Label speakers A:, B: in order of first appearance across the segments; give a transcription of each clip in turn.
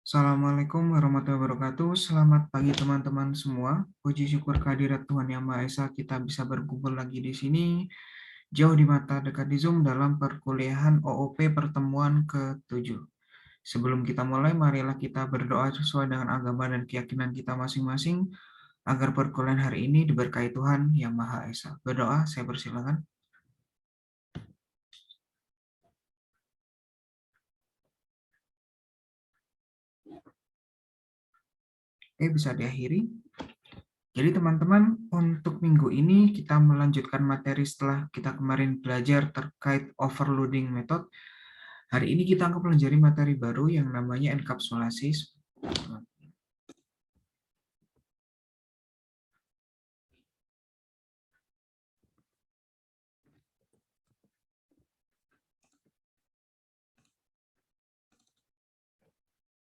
A: Assalamualaikum warahmatullahi wabarakatuh. Selamat pagi teman-teman semua. Puji syukur kehadirat Tuhan Yang Maha Esa, kita bisa berkumpul lagi di sini, jauh di mata, dekat di Zoom, dalam perkuliahan OOP pertemuan ke-7. Sebelum kita mulai, marilah kita berdoa sesuai dengan agama dan keyakinan kita masing-masing, agar perkuliahan hari ini diberkahi Tuhan Yang Maha Esa. Berdoa, saya persilakan. Bisa diakhiri. Jadi teman-teman, untuk minggu ini kita melanjutkan materi setelah kita kemarin belajar terkait overloading method. Hari ini kita akan pelajari materi baru yang namanya enkapsulasi.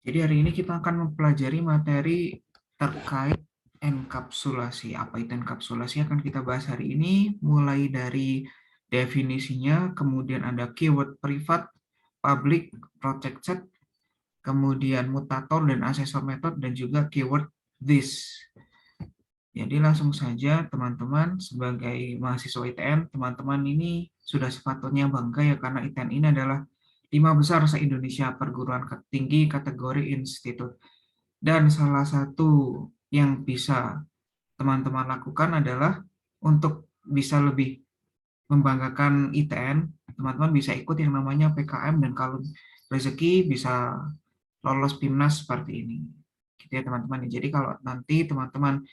A: Jadi hari ini kita akan mempelajari materi terkait enkapsulasi. Apa itu enkapsulasi akan kita bahas hari ini, mulai dari definisinya, kemudian ada keyword privat, public, protected, kemudian mutator dan asesor method, dan juga keyword this. Jadi langsung saja teman-teman, sebagai mahasiswa ITN, teman-teman ini sudah sepatutnya bangga ya, karena ITN ini adalah 5 besar se-Indonesia perguruan tinggi kategori institut. Dan salah satu yang bisa teman-teman lakukan adalah untuk bisa lebih membanggakan ITN, teman-teman bisa ikut yang namanya PKM, dan kalau rezeki bisa lolos PIMNAS seperti ini. Gitu ya teman-teman. Jadi kalau nanti teman-teman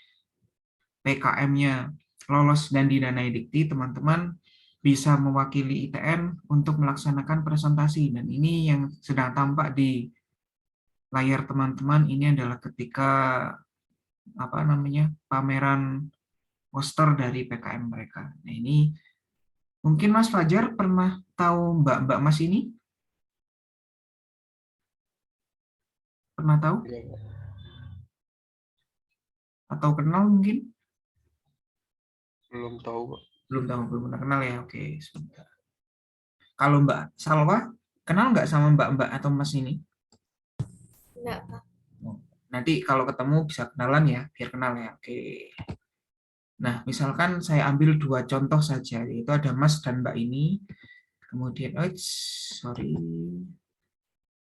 A: PKM-nya lolos dan didanai Dikti, teman-teman bisa mewakili ITN untuk melaksanakan presentasi. Dan ini yang sedang tampak di layar teman-teman, ini adalah ketika pameran poster dari PKM mereka. Nah, ini mungkin Mas Fajar pernah tahu Mbak Mas ini? Pernah tahu? Atau kenal mungkin?
B: Belum tahu, Pak.
A: Belum tahu, belum pernah kenal ya. Oke, sebentar. Kalau Mbak Salwa, kenal nggak sama Mbak atau Mas ini?
C: Enggak, Pak.
A: Nanti kalau ketemu bisa kenalan ya, biar kenal ya. Oke. Nah, misalkan saya ambil 2 contoh saja, yaitu ada Mas dan Mbak ini. Kemudian, sorry,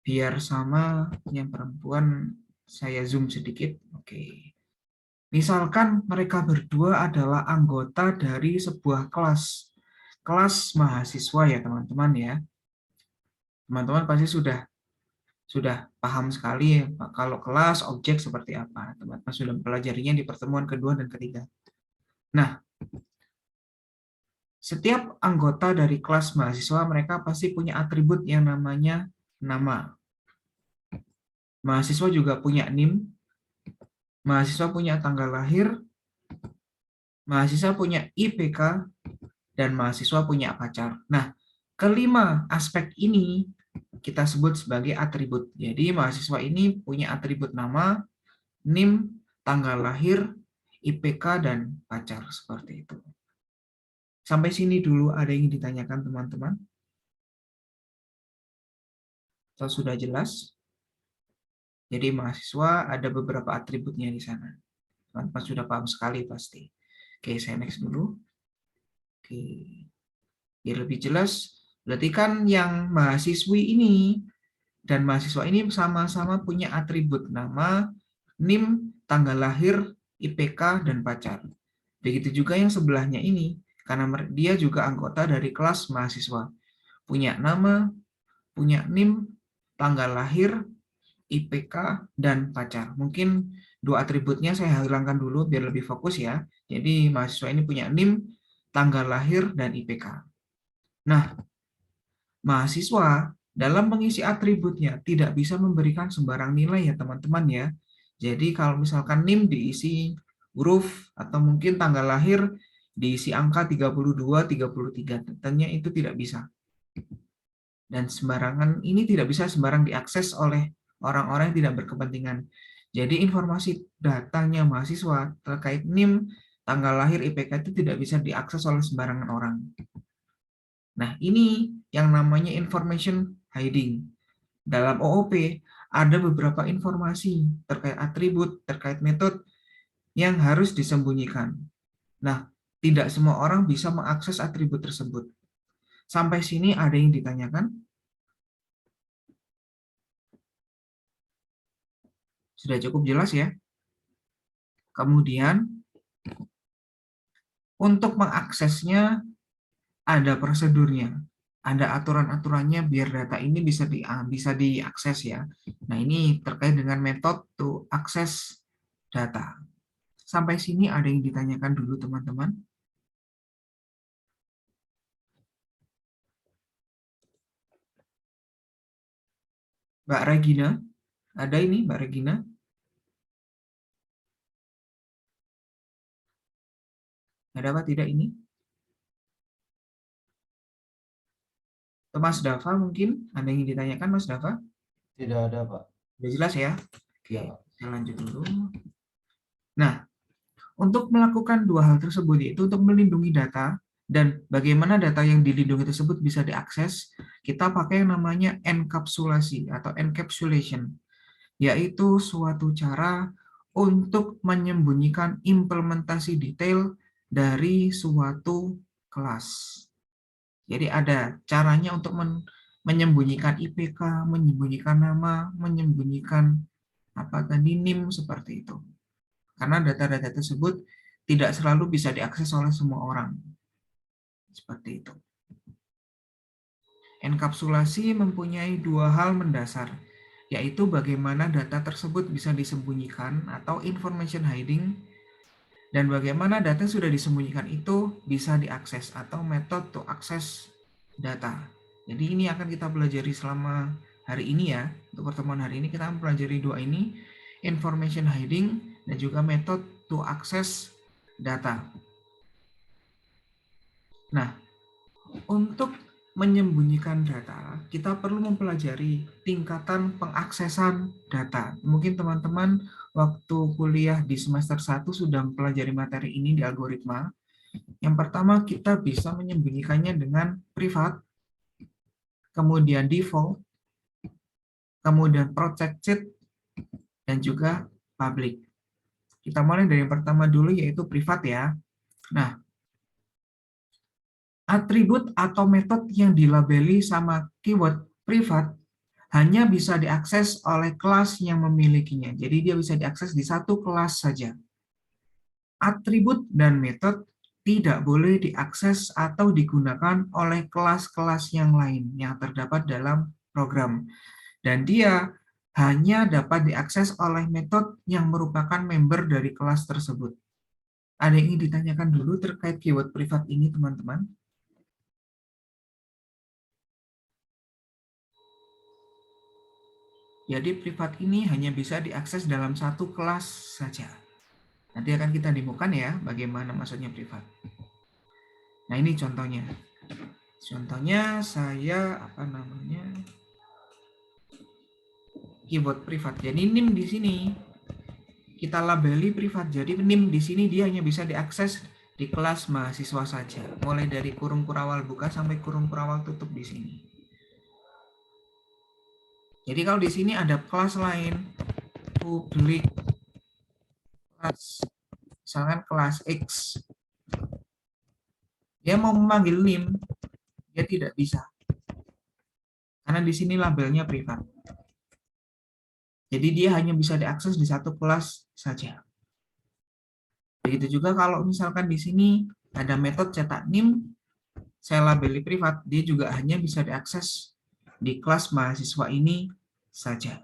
A: biar sama yang perempuan, saya zoom sedikit. Oke. Misalkan mereka berdua adalah anggota dari sebuah kelas mahasiswa ya teman-teman ya. Teman-teman pasti sudah paham sekali ya, kalau kelas objek seperti apa. Teman-teman sudah mempelajarinya di pertemuan kedua dan ketiga. Nah, setiap anggota dari kelas mahasiswa mereka pasti punya atribut yang namanya nama. Mahasiswa juga punya NIM, mahasiswa punya tanggal lahir, mahasiswa punya IPK, dan mahasiswa punya pacar. Nah, kelima aspek ini kita sebut sebagai atribut. Jadi mahasiswa ini punya atribut nama, NIM, tanggal lahir, IPK, dan pacar. Seperti itu. Sampai sini dulu ada yang ditanyakan teman-teman? Atau sudah jelas? Jadi mahasiswa ada beberapa atributnya di sana. Teman-teman sudah paham sekali pasti. Oke, saya next dulu. Oke. Biar lebih jelas, berarti kan yang mahasiswi ini dan mahasiswa ini sama-sama punya atribut nama, NIM, tanggal lahir, IPK, dan pacar. Begitu juga yang sebelahnya ini, karena dia juga anggota dari kelas mahasiswa. Punya nama, punya NIM, tanggal lahir, IPK, dan pacar. Mungkin 2 atributnya saya hilangkan dulu biar lebih fokus ya. Jadi mahasiswa ini punya NIM, tanggal lahir, dan IPK. Nah, mahasiswa dalam mengisi atributnya tidak bisa memberikan sembarang nilai ya teman-teman ya. Jadi kalau misalkan NIM diisi huruf atau mungkin tanggal lahir diisi angka 32, 33, tentunya itu tidak bisa. Dan sembarangan ini tidak bisa sembarang diakses oleh orang-orang yang tidak berkepentingan. Jadi informasi datanya mahasiswa terkait NIM, tanggal lahir, IPK itu tidak bisa diakses oleh sembarangan orang. Nah, ini yang namanya information hiding. Dalam OOP ada beberapa informasi terkait atribut, terkait metode yang harus disembunyikan. Nah, tidak semua orang bisa mengakses atribut tersebut. Sampai sini ada yang ditanyakan? Sudah cukup jelas ya? Kemudian, untuk mengaksesnya ada prosedurnya. Ada aturan-aturannya biar data ini bisa diakses ya. Nah, ini terkait dengan metode to akses data. Sampai sini ada yang ditanyakan dulu teman-teman? Mbak Regina, ada ini Mbak Regina? Ada apa tidak ini? Mas Dava mungkin ada yang ditanyakan Mas Dava?
B: Tidak ada, Pak.
A: Sudah jelas ya? Oke,
B: Ya, Pak.
A: saya lanjut dulu. Nah, untuk melakukan dua hal tersebut, yaitu untuk melindungi data dan bagaimana data yang dilindungi tersebut bisa diakses, kita pakai yang namanya enkapsulasi atau encapsulation, yaitu suatu cara untuk menyembunyikan implementasi detail dari suatu kelas. Jadi ada caranya untuk menyembunyikan IPK, menyembunyikan nama, menyembunyikan apa tadi NIM seperti itu. Karena data-data tersebut tidak selalu bisa diakses oleh semua orang. Seperti itu. Enkapsulasi mempunyai dua hal mendasar, yaitu bagaimana data tersebut bisa disembunyikan atau information hiding, dan bagaimana data sudah disembunyikan itu bisa diakses atau metode to access data. Jadi ini akan kita pelajari selama hari ini ya. Untuk pertemuan hari ini kita akan pelajari dua ini, information hiding dan juga metode to access data. Nah, untuk menyembunyikan data, kita perlu mempelajari tingkatan pengaksesan data. Mungkin teman-teman waktu kuliah di semester 1 sudah mempelajari materi ini di algoritma. Yang pertama, kita bisa menyembunyikannya dengan privat, kemudian default, kemudian protected, dan juga public. Kita mulai dari yang pertama dulu, yaitu privat ya. Nah, atribut atau metode yang dilabeli sama keyword privat hanya bisa diakses oleh kelas yang memilikinya. Jadi dia bisa diakses di satu kelas saja. Atribut dan metode tidak boleh diakses atau digunakan oleh kelas-kelas yang lain yang terdapat dalam program. Dan dia hanya dapat diakses oleh metode yang merupakan member dari kelas tersebut. Ada yang ingin ditanyakan dulu terkait keyword privat ini, teman-teman? Jadi privat ini hanya bisa diakses dalam satu kelas saja. Nanti akan kita demokan ya, bagaimana maksudnya privat. Nah ini contohnya. Contohnya saya keyword privat. Jadi NIM di sini kita labeli privat. Jadi NIM di sini dia hanya bisa diakses di kelas mahasiswa saja. Mulai dari kurung kurawal buka sampai kurung kurawal tutup di sini. Jadi kalau di sini ada kelas lain, publik, kelas, misalkan kelas X, dia mau memanggil NIM, dia tidak bisa. Karena di sini labelnya privat. Jadi dia hanya bisa diakses di satu kelas saja. Begitu juga kalau misalkan di sini ada metode cetak NIM, saya labeli privat, dia juga hanya bisa diakses di kelas mahasiswa ini saja.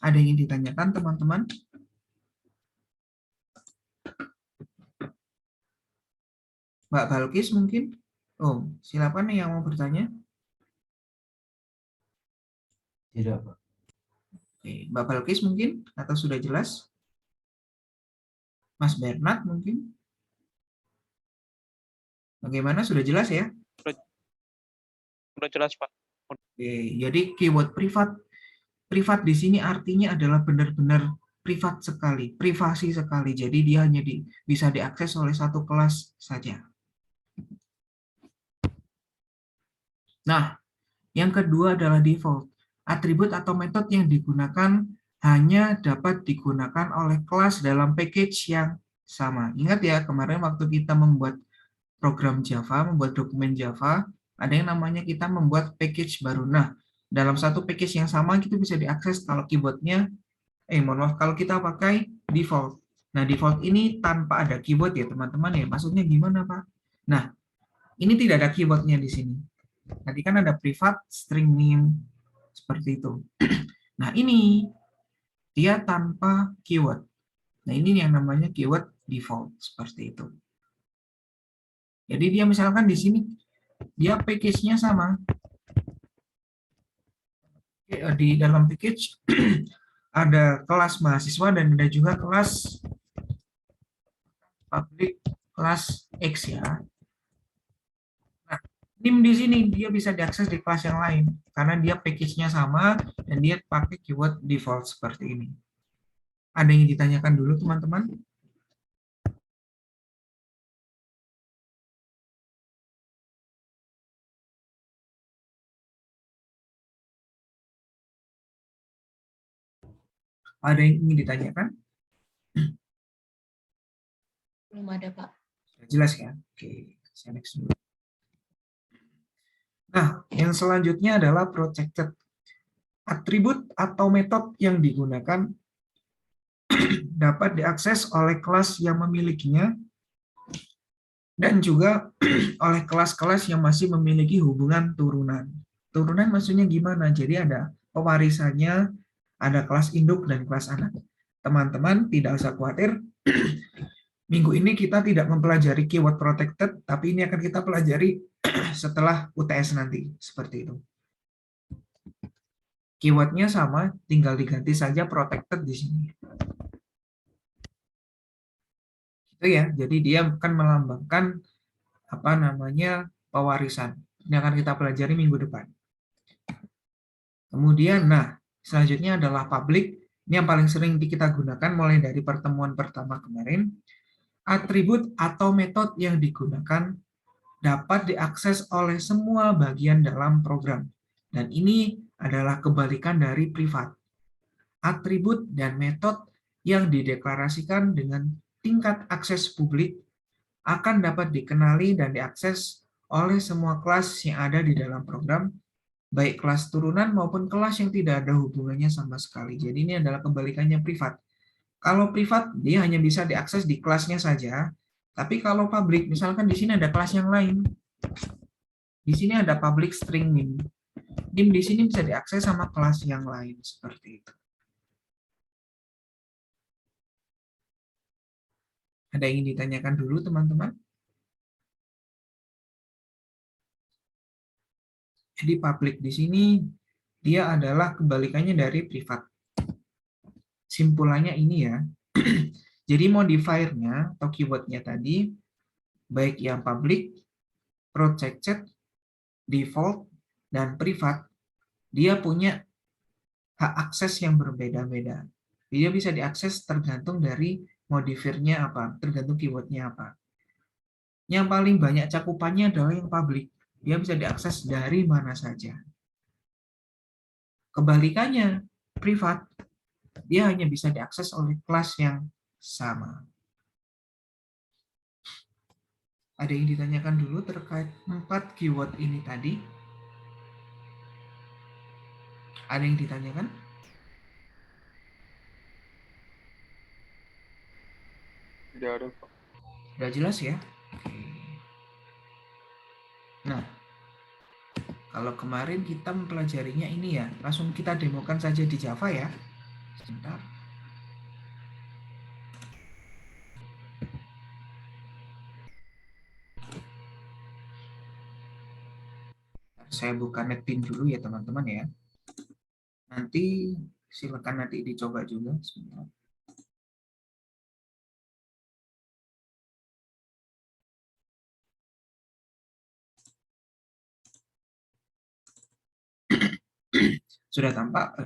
A: Ada yang ingin ditanyakan, teman-teman? Mbak Balkis mungkin? Oh, silakan yang mau bertanya.
B: Tidak, Pak.
A: Oke, Mbak Balkis mungkin? Atau sudah jelas? Mas Bernard mungkin? Bagaimana? Sudah jelas ya?
D: Sudah jelas, Pak.
A: Oke, jadi keyword privat di sini artinya adalah benar-benar privat sekali, privasi sekali. Jadi dia hanya bisa diakses oleh satu kelas saja. Nah, yang kedua adalah default. atribut atau metode yang digunakan hanya dapat digunakan oleh kelas dalam package yang sama. Ingat ya, kemarin waktu kita membuat program Java, membuat dokumen Java, ada yang namanya kita membuat package baru. Nah, dalam satu package yang sama itu bisa diakses kalau keywordnya, mohon maaf, kalau kita pakai default. Nah, default ini tanpa ada keyword ya teman-teman ya. Maksudnya gimana Pak? Nah, ini tidak ada keywordnya di sini. Tadi kan ada privat, string name, seperti itu. Nah, ini dia tanpa keyword. Nah, ini yang namanya keyword default, seperti itu. Jadi dia misalkan di sini, dia package-nya sama. Di dalam package, ada kelas mahasiswa dan ada juga kelas public kelas X ya. Nah, NIM di sini dia bisa diakses di kelas yang lain karena dia package-nya sama dan dia pakai keyword default seperti ini. Ada yang ditanyakan dulu teman-teman? Ada yang ingin ditanyakan?
C: Belum ada, Pak.
A: Jelas ya? Oke, saya next dulu. Nah, yang selanjutnya adalah protected. Atribut atau metode yang digunakan dapat diakses oleh kelas yang memilikinya dan juga oleh kelas-kelas yang masih memiliki hubungan turunan. Turunan maksudnya gimana? Jadi ada pewarisannya, ada kelas induk dan kelas anak. Teman-teman tidak usah khawatir, minggu ini kita tidak mempelajari keyword protected, tapi ini akan kita pelajari setelah UTS nanti, seperti itu. Keywordnya sama, tinggal diganti saja protected di sini. Itu ya, jadi dia akan melambangkan apa namanya pewarisan. Ini akan kita pelajari minggu depan. Kemudian, nah, selanjutnya adalah public. Ini yang paling sering kita gunakan mulai dari pertemuan pertama kemarin. Atribut atau metode yang digunakan dapat diakses oleh semua bagian dalam program. Dan ini adalah kebalikan dari privat. Atribut dan metode yang dideklarasikan dengan tingkat akses publik akan dapat dikenali dan diakses oleh semua kelas yang ada di dalam program, baik kelas turunan maupun kelas yang tidak ada hubungannya sama sekali. Jadi ini adalah kebalikannya privat. Kalau privat, dia hanya bisa diakses di kelasnya saja, tapi kalau public, misalkan di sini ada kelas yang lain, di sini ada public string nim. Nim di sini bisa diakses sama kelas yang lain, seperti itu. Ada yang ingin ditanyakan dulu, teman-teman? Jadi public di sini dia adalah kebalikannya dari privat. Simpulannya ini ya. Jadi modifiernya atau keywordnya tadi, baik yang public, protected, default, dan privat, dia punya hak akses yang berbeda-beda. Dia bisa diakses tergantung dari modifiernya apa, tergantung keywordnya apa. Yang paling banyak cakupannya adalah yang public. Dia bisa diakses dari mana saja. Kebalikannya, privat, dia hanya bisa diakses oleh kelas yang sama. Ada yang ditanyakan dulu terkait 4 keyword ini tadi? Ada yang ditanyakan?
D: Tidak ada, Pak.
A: Sudah jelas ya? Oke. Nah, kalau kemarin kita mempelajarinya ini ya, langsung kita demokan saja di Java ya. Sebentar. Saya buka netpin dulu ya teman-teman ya. Nanti silakan nanti dicoba juga sebentar.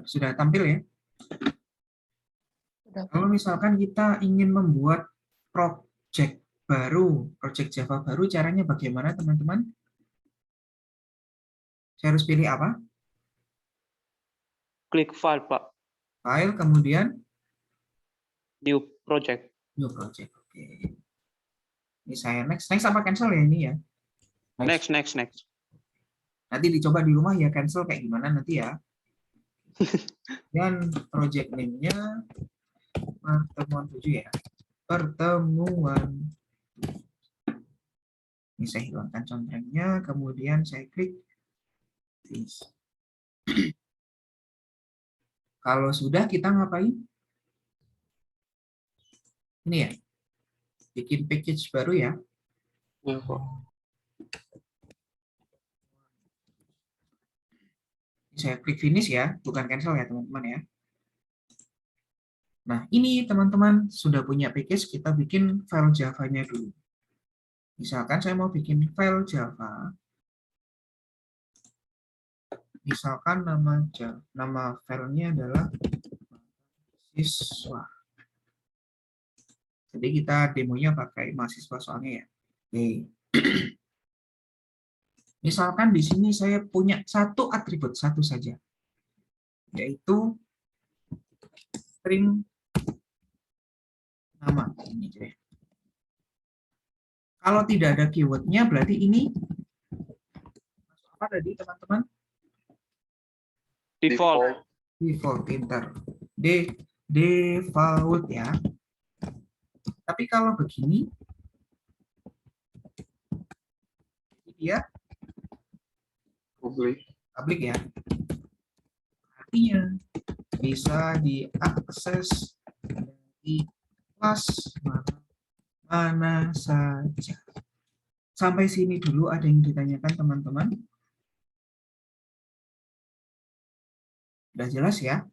A: Sudah tampil ya?
C: Sudah, Pak.
A: Kalau misalkan kita ingin membuat project baru, project Java baru, caranya bagaimana teman-teman? Saya harus pilih apa?
D: Klik file, Pak.
A: File, kemudian
D: New project.
A: new project. Oke. Ini saya next apa cancel ya ini ya?
D: Next.
A: Nanti dicoba di rumah ya cancel kayak gimana nanti ya. Dan project name-nya pertemuan 7 ya. Pertemuan. Ini saya hilangkan contohnya, kemudian saya klik finish. Kalau sudah kita ngapain? Ini ya. Bikin package baru ya.
D: Ya, Pak.
A: Saya klik finish ya, bukan cancel ya teman-teman ya. Nah, ini teman-teman sudah punya package, kita bikin file Java-nya dulu. Misalkan saya mau bikin file Java. Misalkan nama filenya adalah mahasiswa. Jadi kita demonya pakai mahasiswa soalnya ya. Oke. Misalkan di sini saya punya satu atribut, satu saja. Yaitu string nama. Ini aja ya. Kalau tidak ada keywordnya, berarti ini apa tadi teman-teman?
D: Default.
A: Default, pinter. Default ya. Tapi kalau begini, dia publik ya. Artinya bisa diakses dari kelas mana saja. Sampai sini dulu ada yang ditanyakan teman-teman? Sudah jelas ya?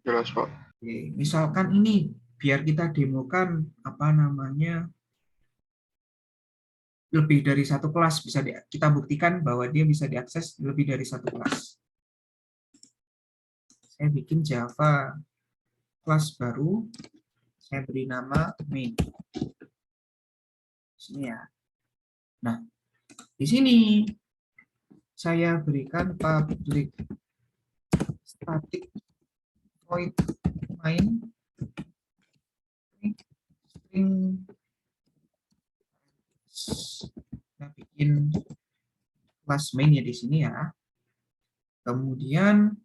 D: Jelas, Pak.
A: Oke, misalkan ini biar kita demokan apa namanya lebih dari satu kelas, bisa kita buktikan bahwa dia bisa diakses lebih dari satu kelas. Saya bikin Java kelas baru, saya beri nama main. Sini ya. Nah, di sini saya berikan public static void main string. Kita bikin kelas main ya di sini ya. Kemudian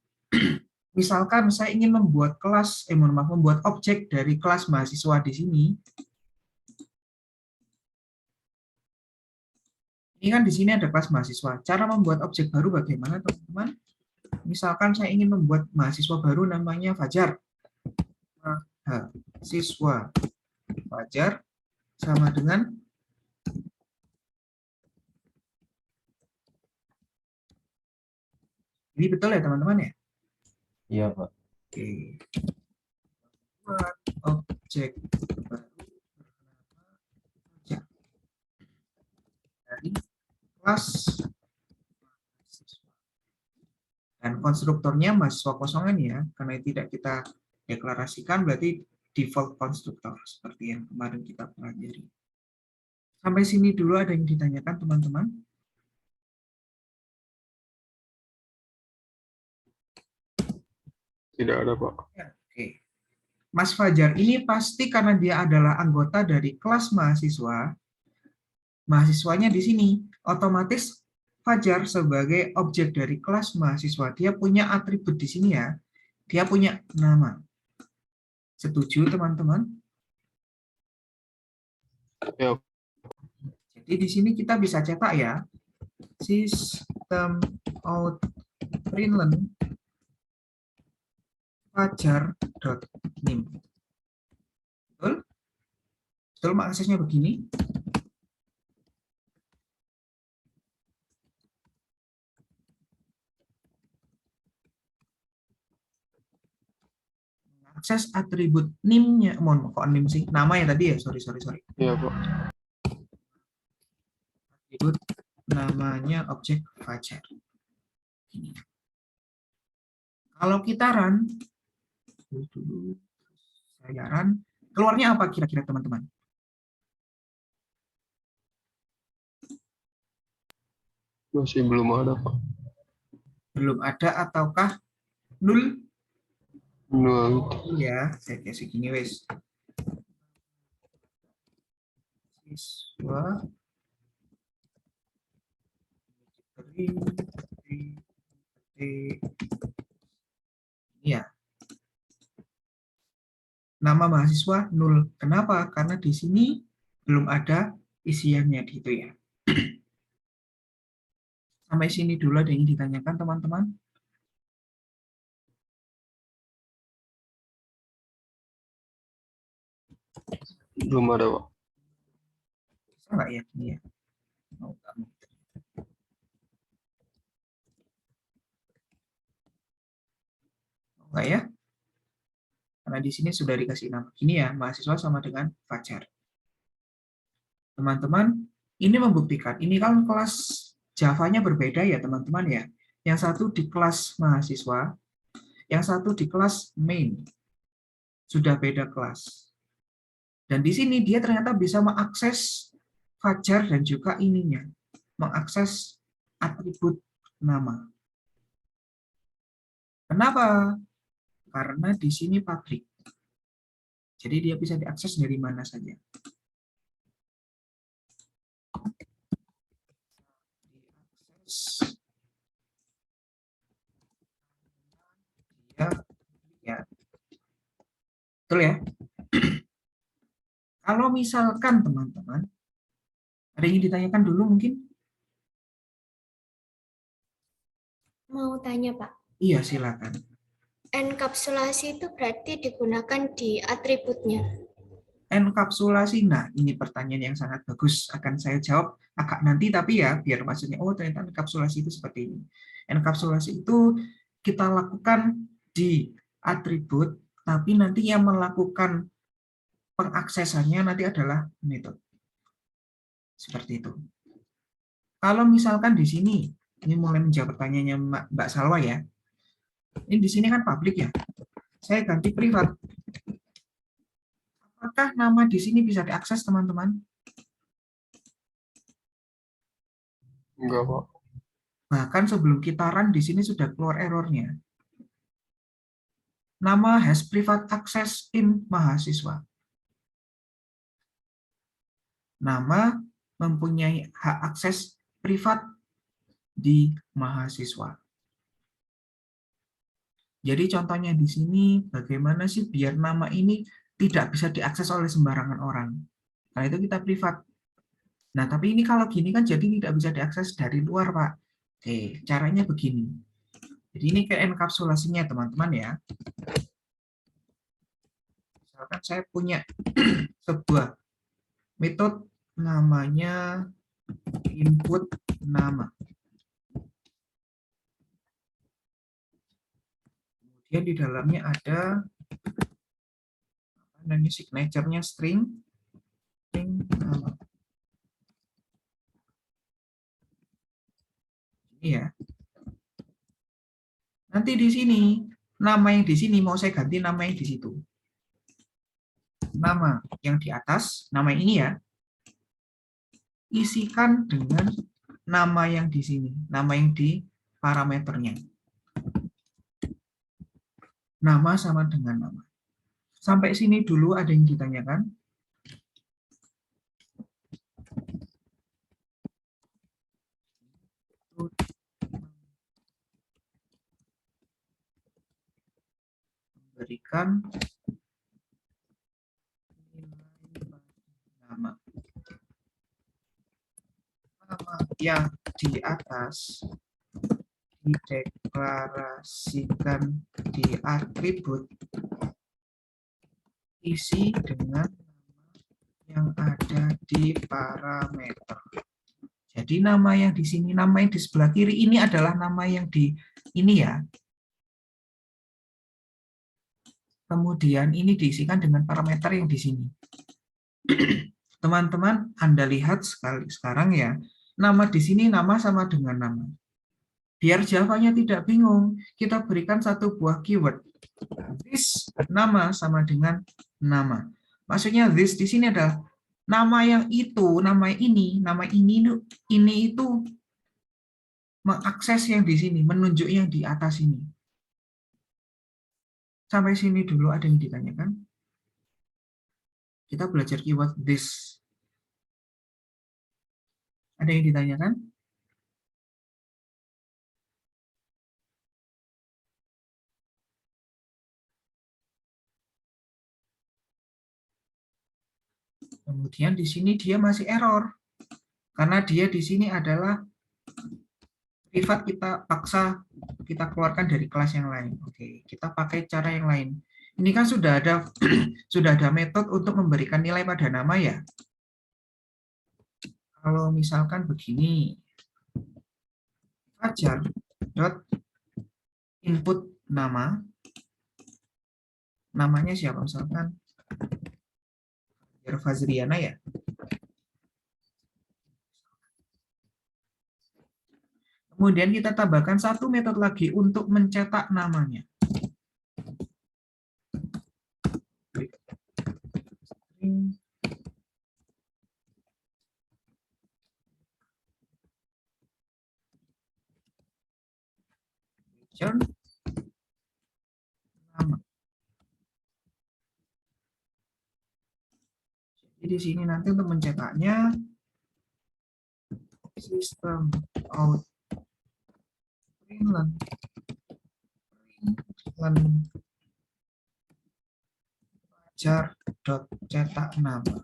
A: misalkan saya ingin membuat kelas, membuat objek dari kelas mahasiswa di sini. Ini kan di sini ada kelas mahasiswa. Cara membuat objek baru bagaimana, teman-teman? Misalkan saya ingin membuat mahasiswa baru namanya Fajar. Mahasiswa Fajar sama dengan ini, betul ya teman-teman ya?
B: Iya, Pak.
A: Oke. Buat objek baru Fajar dari kelas mahasiswa. Dan konstruktornya mahasiswa kosongan ya, karena tidak kita deklarasikan berarti default konstruktor seperti yang kemarin kita pelajari. Sampai sini dulu ada yang ditanyakan teman-teman?
D: Tidak ada, Pak.
A: Ya, oke. Mas Fajar ini pasti karena dia adalah anggota dari kelas mahasiswa, mahasiswanya di sini, otomatis Fajar sebagai objek dari kelas mahasiswa, dia punya atribut di sini ya, dia punya nama. Setuju teman-teman?
D: Ya.
A: Jadi di sini kita bisa cetak ya, system out println fajar.name. Betul? Betul aksesnya begini? Akses atribut name-nya, kok name sih? Nama ya tadi ya, sorry.
D: Iya, Pak.
A: Atribut namanya objek Fajar. Ini. Kalau kita run, saya run, keluarnya apa kira-kira teman-teman?
D: Masih belum ada, Pak.
A: Belum ada ataukah nul?
D: 0.
A: Ya, saya kasih gini wes. Siswa ya. Nama mahasiswa 0. Kenapa? Karena di sini belum ada isiannya gitu ya. Sampai sini dulu ada yang ditanyakan teman-teman.
D: Belum ada, Pak.
A: Bisa nggak ya gini ya? Mau nggak mau. Mau nggak ya? Karena di sini sudah dikasih nama. Ini ya, mahasiswa sama dengan Fajar. Teman-teman, ini membuktikan. Ini kan kelas Java-nya berbeda ya teman-teman ya. Yang satu di kelas mahasiswa, yang satu di kelas main. Sudah beda kelas. Dan di sini dia ternyata bisa mengakses Fajar dan juga ininya. Mengakses atribut nama. Kenapa? Karena di sini public. Jadi dia bisa diakses dari mana saja. Ya, betul ya. Kalau misalkan teman-teman ada yang ditanyakan dulu mungkin?
E: Mau tanya, Pak.
A: Iya, silakan.
E: Enkapsulasi itu berarti digunakan di atributnya.
A: Enkapsulasi, nah ini pertanyaan yang sangat bagus. Akan saya jawab agak nanti, tapi ya biar maksudnya, oh ternyata enkapsulasi itu seperti ini. Enkapsulasi itu kita lakukan di atribut, tapi nanti yang melakukan pengaksesannya nanti adalah metode. Seperti itu. Kalau misalkan di sini, ini mulai menjawab pertanyaannya Mbak Salwa ya. Ini di sini kan publik ya. Saya ganti privat. Apakah nama di sini bisa diakses teman-teman?
D: Enggak, Pak.
A: Bahkan sebelum kita run di sini sudah keluar errornya. Nama has private access in mahasiswa. Nama mempunyai hak akses privat di mahasiswa. Jadi contohnya di sini bagaimana sih biar nama ini tidak bisa diakses oleh sembarangan orang. Karena itu kita privat. Nah, tapi ini kalau gini kan jadi tidak bisa diakses dari luar, Pak. Oke, caranya begini. Jadi ini kayak enkapsulasinya, teman-teman ya. Misalkan saya punya sebuah metode namanya input nama. Kemudian di dalamnya ada namanya signature-nya string nama. Ini ya. Nanti di sini nama yang di sini mau saya ganti nama yang di situ. Nama yang di atas, nama ini ya, isikan dengan nama yang di sini, nama yang di parameternya. Nama sama dengan nama. Sampai sini dulu ada yang ditanyakan? Berikan nama. Nama yang di atas dideklarasikan di atribut isi dengan nama yang ada di parameter. Jadi nama yang di sini, nama yang di sebelah kiri ini adalah nama yang di ini ya. Kemudian ini diisikan dengan parameter yang di sini. Teman-teman, Anda lihat sekarang ya, nama di sini nama sama dengan nama. Biar Java-nya tidak bingung, kita berikan satu buah keyword. This nama sama dengan nama. Maksudnya this di sini adalah nama yang itu, nama ini itu mengakses yang di sini, menunjuk yang di atas ini. Sampai sini dulu ada yang ditanyakan? Kita belajar keyword this. Ada yang ditanyakan? Kemudian di sini dia masih error. Karena dia di sini adalah privat, kita paksa kita keluarkan dari kelas yang lain. Oke, kita pakai cara yang lain. Ini kan sudah ada sudah ada metode untuk memberikan nilai pada nama ya. Kalau misalkan begini, Fajar dot input nama, namanya siapa misalkan Fazriana ya. Kemudian kita tambahkan satu metode lagi untuk mencetak namanya. Return nama. Jadi di sini nanti untuk mencetaknya sistem out println Fajar dot cetak nama.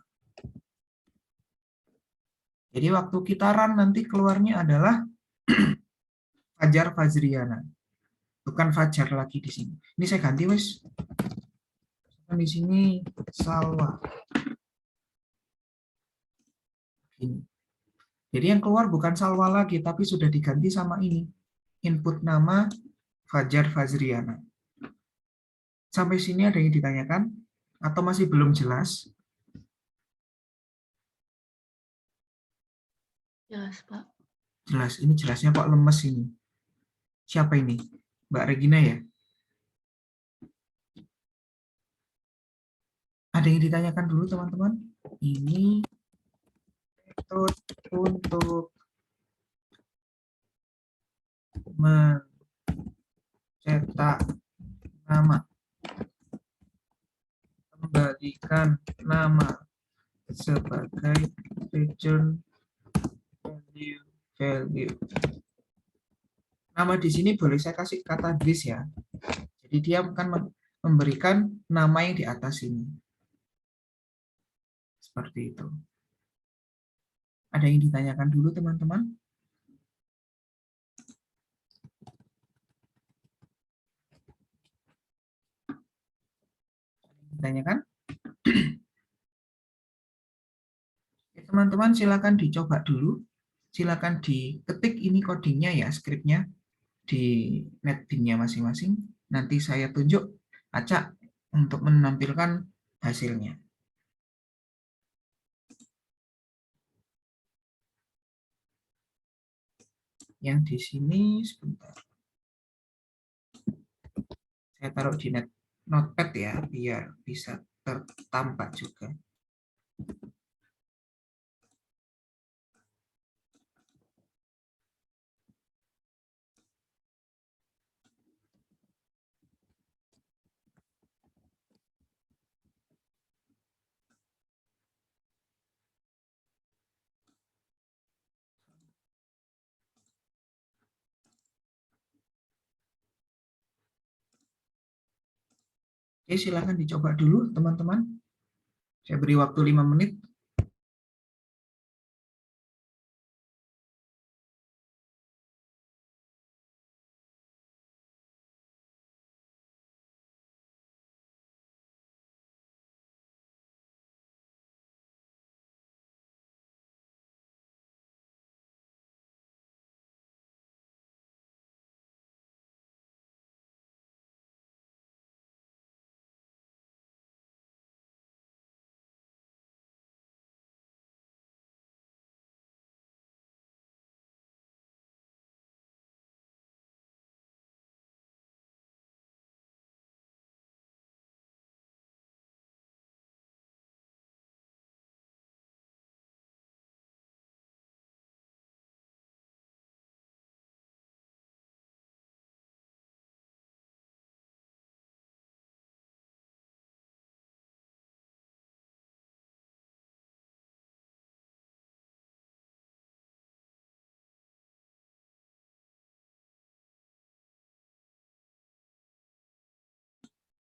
A: Jadi waktu kita run nanti keluarnya adalah Fajar Fazriana. Bukan Fajar lagi di sini. Ini saya ganti wes. Di sini Salwa. Ini. Jadi yang keluar bukan Salwa lagi, tapi sudah diganti sama ini. Input nama Fajar Fazriana. Sampai sini ada yang ditanyakan? Atau masih belum jelas?
C: Jelas, Pak.
A: Jelas, ini jelasnya kok lemes ini. Siapa ini? Mbak Regina ya? Ada yang ditanyakan dulu teman-teman? Ini metode untuk mencetak nama. Kembalikan nama sebagai return value. Nama di sini boleh saya kasih kata this ya. Jadi dia akan memberikan nama yang di atas ini. Seperti itu. Ada yang ditanyakan dulu teman-teman? Ditanyakan? Teman-teman silakan dicoba dulu. Silakan diketik ini codingnya ya, skripnya di NetBeans-nya masing-masing. Nanti saya tunjuk acak untuk menampilkan hasilnya. Yang di sini sebentar. Saya taruh di notepad ya, biar bisa tertampak juga. Oke, silakan dicoba dulu teman-teman. Saya beri waktu 5 menit.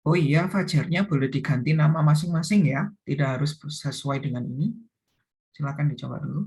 A: Oh iya, Fajarnya boleh diganti nama masing-masing ya. Tidak harus sesuai dengan ini. Silakan dicoba dulu.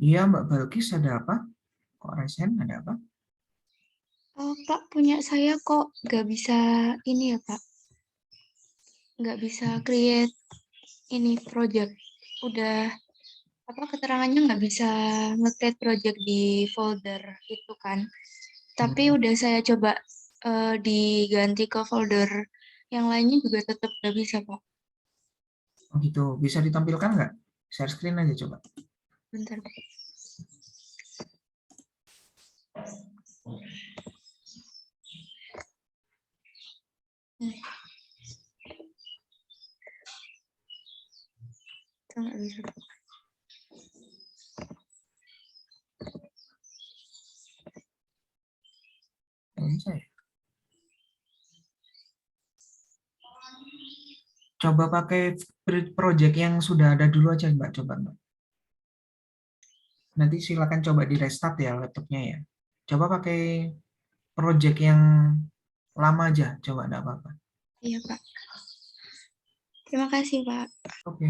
A: Iya, Mbak Balkis, ada apa? Kok resen, ada apa?
C: Oh, Pak, punya saya kok nggak bisa ini ya, Pak. Nggak bisa create ini project. Udah, apa keterangannya nggak bisa nge-create project di folder itu kan. Tapi
A: Hmm.
C: udah saya coba diganti ke folder yang lainnya juga tetap nggak bisa, Pak.
A: Oh gitu, bisa ditampilkan nggak? Share screen aja coba.
C: Bentar, Pak. Hmm, itu nggak bisa, Pak.
A: Nggak bisa ya? Coba pakai project yang sudah ada dulu aja, Mbak. Coba, Mbak. Nanti silakan coba di restart ya laptopnya ya. Coba pakai project yang lama aja, coba enggak apa-apa.
C: Iya, Pak. Terima kasih, Pak.
A: Oke.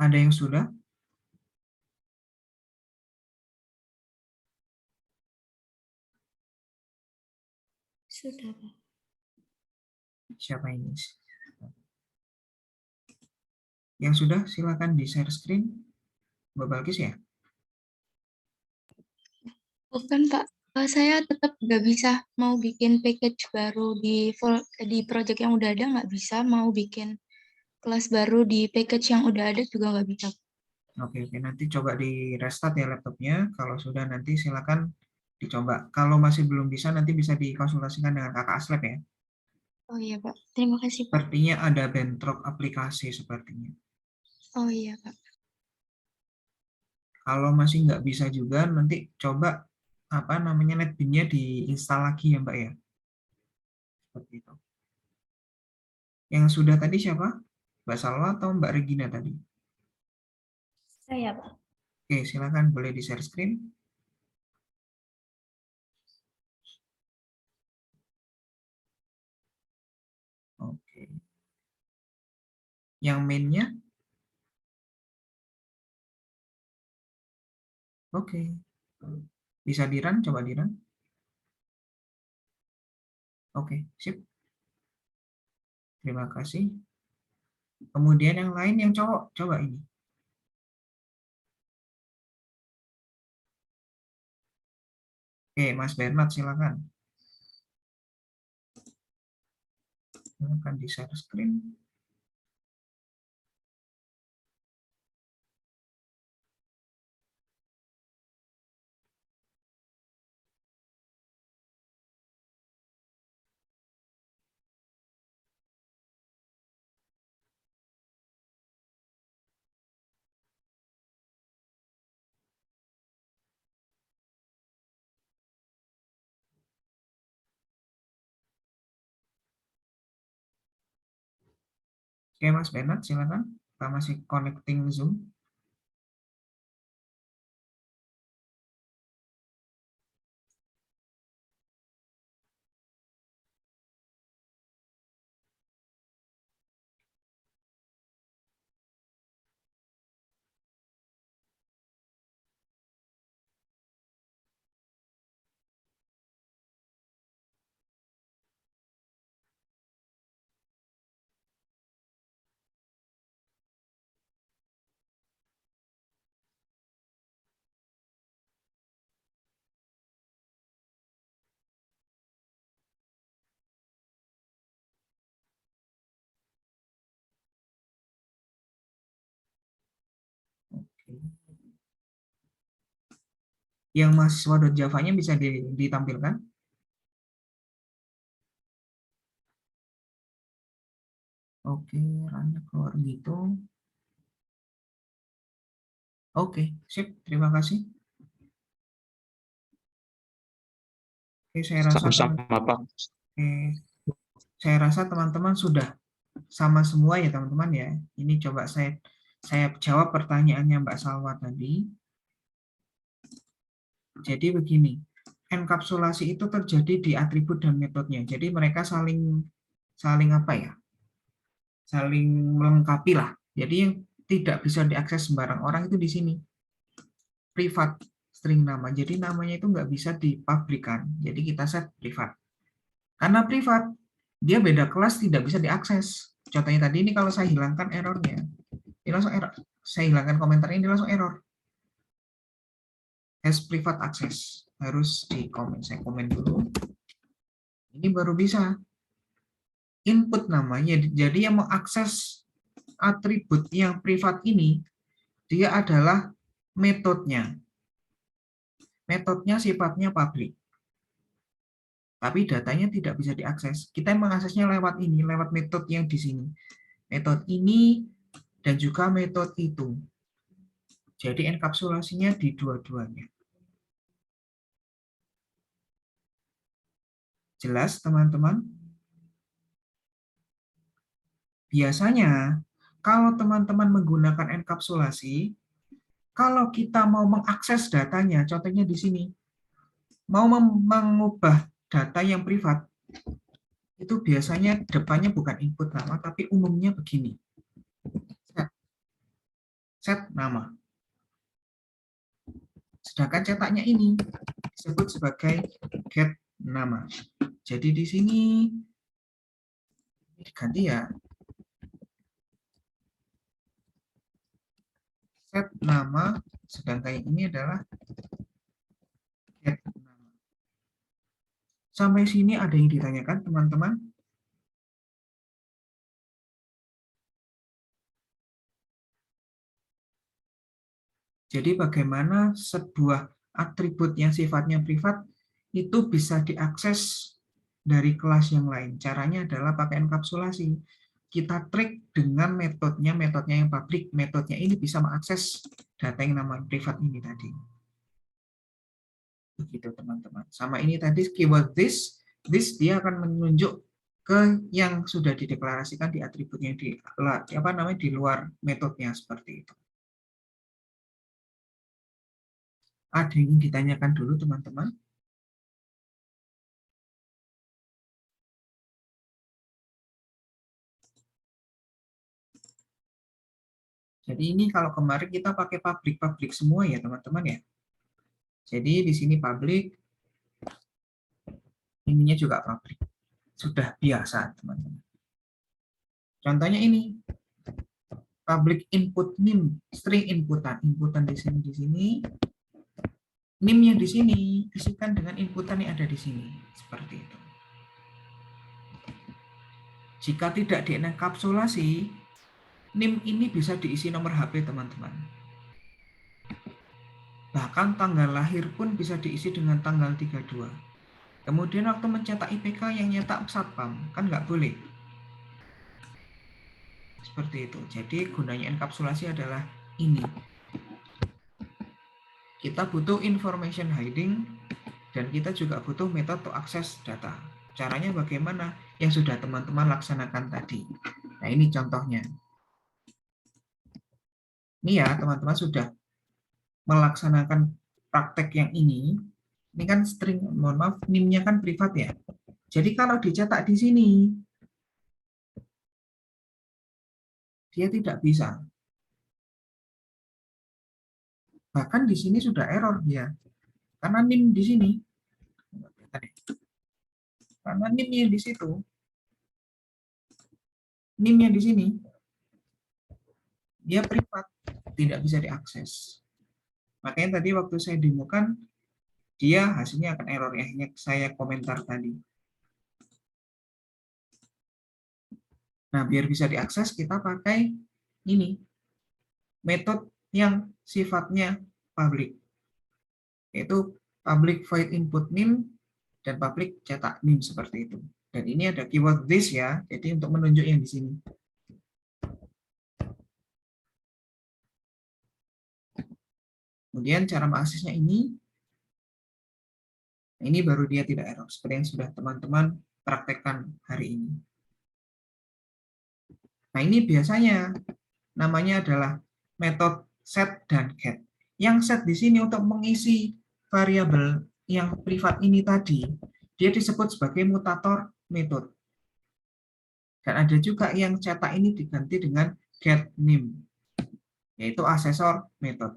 A: Ada yang sudah?
E: Sudah, Pak.
A: Siapa ini? Yang sudah, silakan di share screen. Mbak Balkis ya?
C: Bukan Pak, saya tetap nggak bisa mau bikin package baru di project yang udah ada nggak bisa, mau bikin kelas baru di package yang udah ada juga nggak bisa.
A: Oke, nanti coba di restart ya laptopnya. Kalau sudah nanti silakan dicoba. Kalau masih belum bisa nanti bisa dikonsultasikan dengan kakak Aslep ya.
C: Oh iya Pak, terima kasih Pak.
A: Sepertinya ada bentrok aplikasi sepertinya.
C: Oh iya Pak.
A: Kalau masih nggak bisa juga nanti coba apa namanya NetBeans-nya diinstal lagi ya Mbak ya. Seperti itu. Yang sudah tadi siapa? Mbak Salwa atau Mbak Regina tadi?
E: Saya, Pak.
A: Oke, silakan boleh di share screen. Oke. Yang mainnya? Oke. Bisa di-run, coba di-run. Oke, sip. Terima kasih. Kemudian yang lain yang cowok, coba ini. Oke, Mas Bernard silakan. Silakan di share screen. Oke, Mas Bernard silakan. Kita masih connecting Zoom. Oke. Yang mahasiswa.java-nya bisa ditampilkan. Oke, rannya keluar gitu. Oke, sip. Terima kasih. Oke, saya rasa
D: Sama-sama, Pak.
A: Oke, saya rasa teman-teman sudah sama semua ya teman-teman ya. Ini coba saya jawab pertanyaannya Mbak Salwa tadi. Jadi begini, enkapsulasi itu terjadi di atribut dan metodenya. Jadi mereka saling apa ya? Saling melengkapi lah. Jadi yang tidak bisa diakses sembarang orang itu di sini. Privat string nama. Jadi namanya itu nggak bisa dipublikkan. Jadi kita set privat. Karena privat, dia beda kelas tidak bisa diakses. Contohnya tadi ini kalau saya hilangkan errornya, ini langsung error. Saya hilangkan komentarnya, ini langsung error. Has private access. Harus di komen. Saya komen dulu. Ini baru bisa. Input namanya. Jadi yang mengakses atribut yang privat ini, dia adalah metodenya. Metodenya sifatnya public. Tapi datanya tidak bisa diakses. Kita mengaksesnya lewat ini, lewat metode yang di sini. Metode ini dan juga metode itu. Jadi enkapsulasinya di dua-duanya. Jelas, teman-teman? Biasanya, kalau teman-teman menggunakan enkapsulasi, kalau kita mau mengakses datanya, contohnya di sini, mau mengubah data yang privat, itu biasanya depannya bukan input nama, tapi umumnya begini. set nama. Sedangkan cetaknya ini disebut sebagai get nama. Jadi di sini diganti ya. Set nama, sedangkan ini adalah get nama. Sampai sini ada yang ditanyakan, teman-teman? Jadi bagaimana sebuah atribut yang sifatnya privat itu bisa diakses dari kelas yang lain. Caranya adalah pakai enkapsulasi. Kita trik dengan metodenya yang publik. Metodenya ini bisa mengakses data yang nama privat ini tadi. Begitu teman-teman. Sama ini tadi keyword this dia akan menunjuk ke yang sudah dideklarasikan di atributnya di luar metodenya seperti itu. Ada yang ditanyakan dulu teman-teman? Jadi ini kalau kemarin kita pakai public semua ya teman-teman ya. Jadi di sini public, ininya juga public. Sudah biasa teman-teman. Contohnya ini, public input nim, string inputan di sini. Nim-nya di sini isikan dengan inputan yang ada di sini, seperti itu. Jika tidak dienkapsulasi, nim ini bisa diisi nomor HP teman-teman. Bahkan tanggal lahir pun bisa diisi dengan tanggal 32. Kemudian waktu mencetak IPK yang nyetak satpam, kan nggak boleh. Seperti itu. Jadi gunanya enkapsulasi adalah ini. Kita butuh information hiding, dan kita juga butuh metode to access data. Caranya bagaimana? Yang sudah teman-teman laksanakan tadi. Nah ini contohnya. Ini ya teman-teman sudah melaksanakan praktek yang ini kan string, mohon maaf, nim-nya kan privat ya. Jadi kalau dicetak di sini, dia tidak bisa. Bahkan di sini sudah error dia, karena nim di sini. Karena nim-nya di situ, nim-nya di sini, dia privat, tidak bisa diakses. Makanya tadi waktu saya demokan, dia hasilnya akan error ya, saya komentar tadi. Nah, biar bisa diakses, kita pakai ini, metode yang sifatnya public, yaitu public void input nim dan public cetak nim seperti itu. Dan ini ada keyword this ya, jadi untuk menunjuk yang di sini. Kemudian cara mengaksesnya ini baru dia tidak error, seperti yang sudah teman-teman praktekkan hari ini. Nah ini biasanya namanya adalah metode set dan get. Yang set di sini untuk mengisi variabel yang privat ini tadi, dia disebut sebagai mutator metode. Dan ada juga yang cetak ini diganti dengan get name, yaitu asesor metode.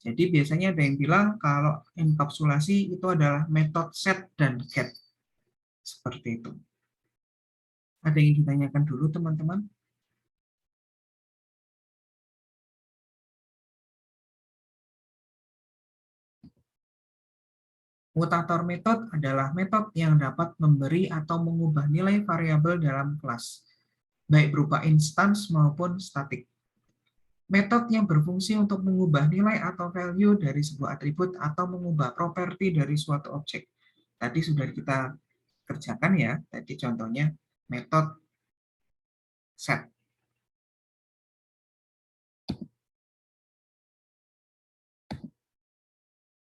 A: Jadi biasanya ada yang bilang kalau enkapsulasi itu adalah metode set dan get. Seperti itu. Ada yang ditanyakan dulu teman-teman? Mutator metode adalah metode yang dapat memberi atau mengubah nilai variabel dalam kelas, baik berupa instance maupun statik. Metode yang berfungsi untuk mengubah nilai atau value dari sebuah atribut atau mengubah properti dari suatu objek. Tadi sudah kita kerjakan ya, tadi contohnya metode set.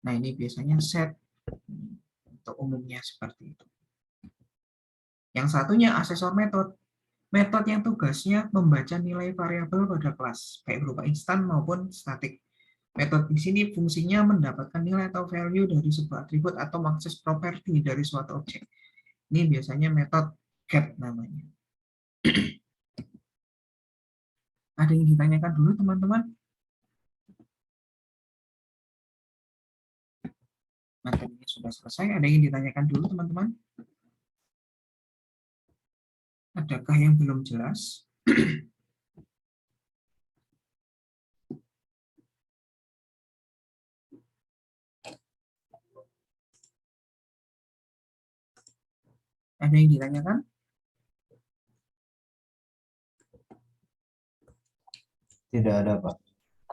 A: Nah ini biasanya set untuk umumnya seperti itu. Yang satunya asesor metode. Metode yang tugasnya membaca nilai variabel pada kelas, baik berupa instan maupun statik. Metode di sini fungsinya mendapatkan nilai atau value dari sebuah atribut atau mengakses properti dari suatu objek. Ini biasanya metode get namanya. Ada yang ditanyakan dulu teman-teman? Materinya sudah selesai. Ada yang ditanyakan dulu, teman-teman? Adakah yang belum jelas? Ada yang ditanyakan?
B: Tidak ada, Pak.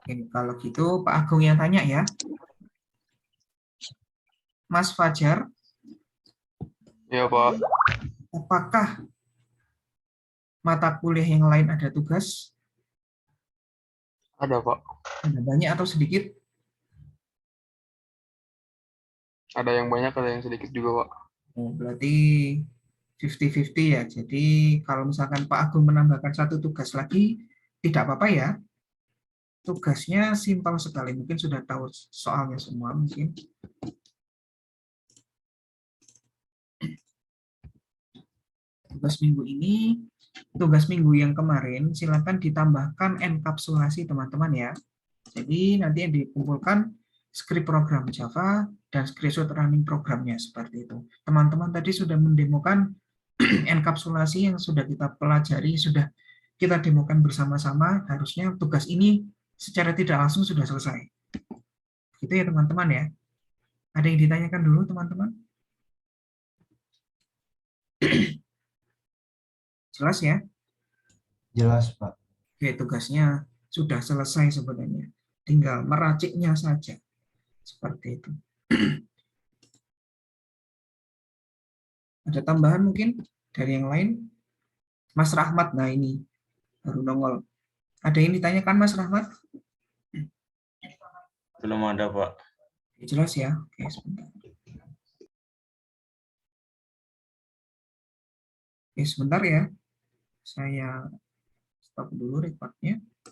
A: Oke, kalau gitu Pak Agung yang tanya ya. Mas Fajar,
D: Iya, Pak.
A: apakah mata kuliah yang lain ada tugas?
D: Ada, Pak.
A: Ada banyak atau sedikit?
D: Ada yang banyak, ada yang sedikit juga, Pak.
A: Oh, berarti 50-50 ya. Jadi kalau misalkan Pak Agung menambahkan satu tugas lagi, tidak apa-apa ya. Tugasnya simpel sekali. Mungkin sudah tahu soalnya semua mungkin. Tugas minggu yang kemarin, silakan ditambahkan enkapsulasi teman-teman ya. Jadi nanti yang dikumpulkan script program Java dan screenshot running programnya seperti itu. Teman-teman tadi sudah mendemokan enkapsulasi yang sudah kita pelajari, sudah kita demokan bersama-sama. Harusnya tugas ini secara tidak langsung sudah selesai. Gitu ya teman-teman ya. Ada yang ditanyakan dulu teman-teman? Jelas ya?
B: Jelas, Pak.
A: Oke, tugasnya sudah selesai sebenarnya. Tinggal meraciknya saja. Seperti itu. Ada tambahan mungkin dari yang lain? Mas Rahmat, nah ini baru nongol. Ada yang ditanyakan Mas Rahmat?
F: Belum ada, Pak.
A: Jelas ya? Oke, sebentar. Oke, sebentar ya. Saya stop dulu recordnya.